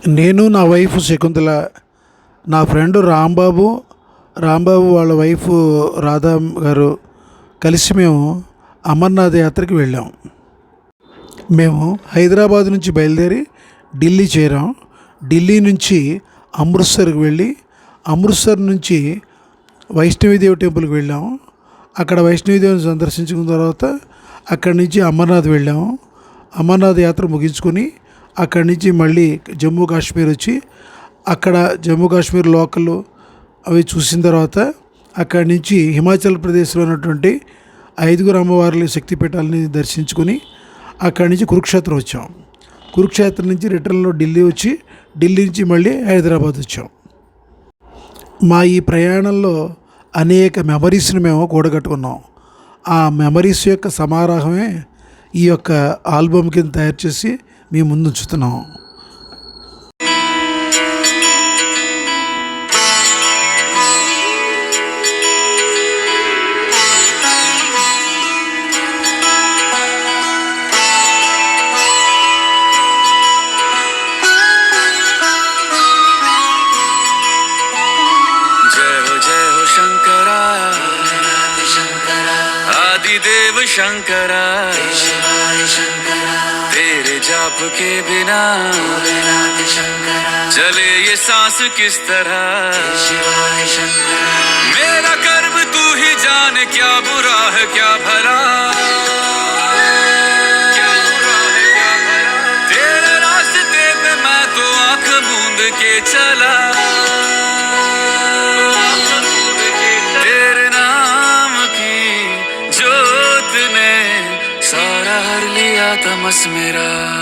నేను నా వైఫ్ శకుంతల, నా ఫ్రెండ్ రాంబాబు వాళ్ళ వైఫ్ రాధా గారు కలిసి మేము అమర్నాథ్ యాత్రకి వెళ్ళాం. మేము హైదరాబాద్ నుంచి బయలుదేరి ఢిల్లీ చేరాం. ఢిల్లీ నుంచి అమృత్సర్కి వెళ్ళి అమృత్సర్ నుంచి వైష్ణవీదేవి టెంపుల్కి వెళ్ళాము. అక్కడ వైష్ణవీదేవిని సందర్శించుకున్న తర్వాత అక్కడి నుంచి అమర్నాథ్ వెళ్ళాము. అమర్నాథ్ యాత్ర ముగించుకొని అక్కడి నుంచి మళ్ళీ జమ్మూ కాశ్మీర్ వచ్చి అక్కడ జమ్మూ కాశ్మీర్ లోకల్ అవి చూసిన తర్వాత అక్కడి నుంచి హిమాచల్ ప్రదేశ్లో ఉన్నటువంటి 5 అమ్మవార్ల శక్తిపీఠాలని దర్శించుకొని అక్కడి నుంచి కురుక్షేత్రం వచ్చాం. కురుక్షేత్రం నుంచి రిటర్న్లో ఢిల్లీ వచ్చి ఢిల్లీ నుంచి మళ్ళీ హైదరాబాద్ వచ్చాం. మా ఈ ప్రయాణంలో అనేక మెమరీస్ని మేము కూడగట్టుకున్నాం. ఆ మెమరీస్ యొక్క సమారాహమే ఈ యొక్క ఆల్బమ్ కింద తయారు చేసి మీ ముందు ఉంచుతున్నాం. देव शंकरा तेरे जाप के बिना चले ये सांस किस तरह। मेरा कर्म तू ही जाने, क्या बुरा है क्या भला, तेरे रास्ते पे मैं तो आंख मूंद के चला। तेरे नाम की जोत ने सारा हर लिया तमस मेरा।